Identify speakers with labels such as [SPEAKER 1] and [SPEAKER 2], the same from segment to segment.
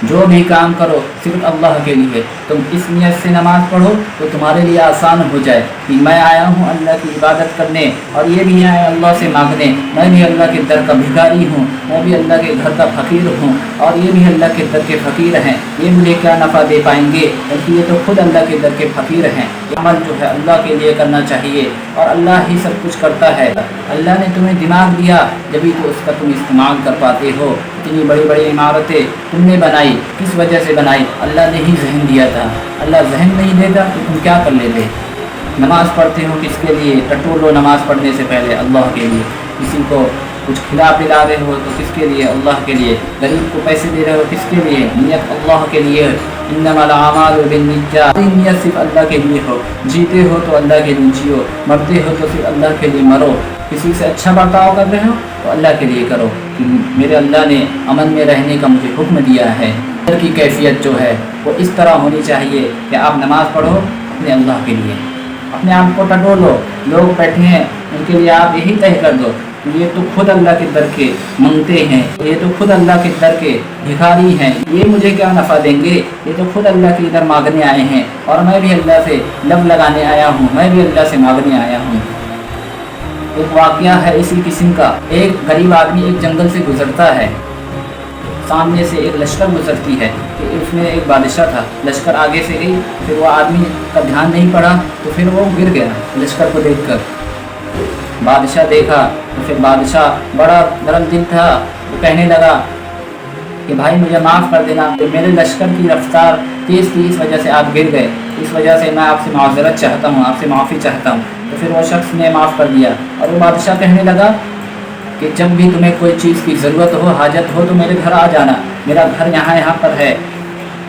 [SPEAKER 1] جو بھی کام کرو صرف اللہ کے لیے، تم اس نیت سے نماز پڑھو تو تمہارے لیے آسان ہو جائے کہ میں آیا ہوں اللہ کی عبادت کرنے، اور یہ بھی آیا اللہ سے مانگنے، میں بھی اللہ کے در کا بھکاری ہوں، میں بھی اللہ کے گھر کا فقیر ہوں، اور یہ بھی اللہ کے در کے فقیر ہیں، یہ مجھے کیا نفع دے پائیں گے، بلکہ یہ تو خود اللہ کے در کے فقیر ہیں۔ یہ عمل جو ہے اللہ کے لیے کرنا چاہیے، اور اللہ ہی سب کچھ کرتا ہے۔ اللہ نے تمہیں دماغ دیا جبھی تو اس کا تم استعمال کر پاتے ہو۔ اتنی بڑی بڑی عمارتیں تم نے بنائی، کس وجہ سے بنائی؟ اللہ نے ہی ذہن دیا تھا۔ اللہ ذہن نہیں دیتا تو تم کیا کر لیتے؟ نماز پڑھتے ہو کس کے لیے؟ ٹٹولو نماز پڑھنے سے پہلے اللہ کے لیے، کسی کو کچھ کھلا پلا رہے ہو تو کس کے لیے؟ اللہ کے لیے۔ غریب کو پیسے دے رہے ہو کس کے لیے؟ نیت اللہ کے لیے۔ انما الاعمال بالنیات، نیت صرف اللہ کے لیے ہو۔ جیتے ہو تو اللہ کے لیے جیو، مرتے ہو تو صرف اللہ کے لیے مرو۔ کسی سے اچھا برتاؤ کر رہے ہو تو اللہ کے لیے کرو، میرے اللہ نے امن میں رہنے کا مجھے حکم دیا ہے۔ در کی کیفیت جو ہے وہ اس طرح ہونی چاہیے کہ آپ نماز پڑھو اپنے اللہ کے لیے، اپنے آپ کو ٹٹولو، لوگ بیٹھے ہیں ان کے لیے آپ یہی طے کر دو کہ یہ تو خود اللہ کے در کے منگتے ہیں، یہ تو خود اللہ کے در کے بھکاری ہیں، یہ مجھے کیا نفع دیں گے، یہ تو خود اللہ کے ادھر مانگنے آئے ہیں، اور میں بھی اللہ سے لب لگانے آیا ہوں، میں بھی اللہ سے مانگنے آیا ہوں۔ ایک واقعہ ہے اسی قسم کا، ایک غریب آدمی ایک جنگل سے گزرتا ہے، سامنے سے ایک لشکر گزرتی ہے، کہ اس میں ایک بادشاہ تھا، لشکر آگے سے گئی، پھر وہ آدمی کا دھیان نہیں پڑا تو پھر وہ گر گیا لشکر کو دیکھ کر۔ بادشاہ دیکھا تو پھر بادشاہ بڑا نرم دل تھا، وہ کہنے لگا کہ بھائی مجھے معاف کر دینا، کہ میرے لشکر کی رفتار تیز تھی اس وجہ سے آپ گر گئے، اس وجہ سے میں آپ سے معذرت چاہتا ہوں، آپ سے معافی چاہتا ہوں۔ تو پھر وہ شخص نے معاف کر دیا، اور وہ بادشاہ کہنے لگا کہ جب بھی تمہیں کوئی چیز کی ضرورت ہو، حاجت ہو تو میرے گھر آ جانا، میرا گھر یہاں پر ہے۔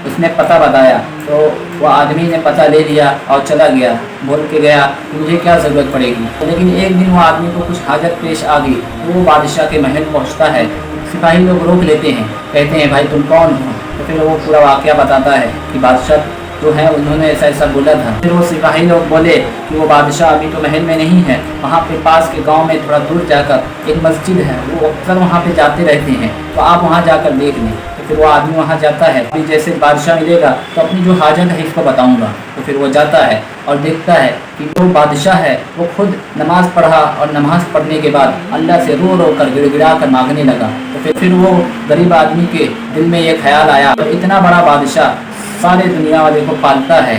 [SPEAKER 1] اس نے پتہ بتایا تو وہ آدمی نے پتہ لے لیا اور چلا گیا، بول کے گیا کہ مجھے کیا ضرورت پڑے گی۔ لیکن ایک دن وہ آدمی کو کچھ حاجت پیش آ گئی، وہ بادشاہ کے محل پہنچتا ہے، سپاہی لوگ روک لیتے ہیں، کہتے ہیں بھائی تم کون ہو؟ تو پھر وہ پورا واقعہ بتاتا ہے کہ بادشاہ جو ہے انہوں نے ایسا ایسا بولا تھا۔ پھر وہ سپاہی لوگ بولے کہ وہ بادشاہ ابھی تو محل میں نہیں ہے، وہاں پہ پاس کے گاؤں میں تھوڑا دور جا کر ایک مسجد ہے، وہ اکثر وہاں پہ جاتے رہتے ہیں، تو آپ وہاں جا کر دیکھ لیں۔ تو پھر وہ آدمی وہاں جاتا ہے، پھر جیسے بادشاہ ملے گا تو اپنی جو حاجت ہے اس کو بتاؤں گا۔ تو پھر وہ جاتا ہے اور دیکھتا ہے کہ جو بادشاہ ہے وہ خود نماز پڑھا، اور نماز پڑھنے کے بعد اللہ سے رو رو کر گڑ گڑا کر مانگنے لگا۔ تو پھر وہ غریب آدمی کے دل میں یہ خیال آیا کہ اتنا بڑا بادشاہ سارے دنیا والے کو پالتا ہے،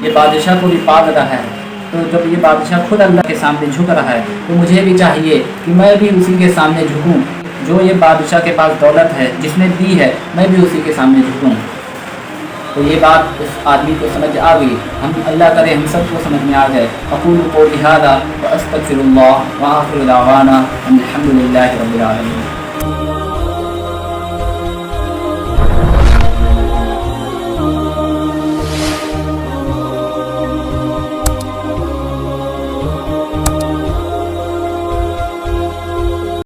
[SPEAKER 1] یہ بادشاہ کو بھی پال رہا ہے، تو جب یہ بادشاہ خود اللہ کے سامنے جھک رہا ہے تو مجھے بھی چاہیے کہ میں بھی اسی کے سامنے جھکوں، جو یہ بادشاہ کے پاس دولت ہے جس نے دی ہے میں بھی اسی کے سامنے جھکوں۔ تو یہ بات اس آدمی کو سمجھ آ گئی، ہم اللہ کرے ہم سب کو سمجھ میں آ جائے۔ اقول قولی ھذا واستغفر اللہ وآخر دعوانا الحمد للہ رب العالمین۔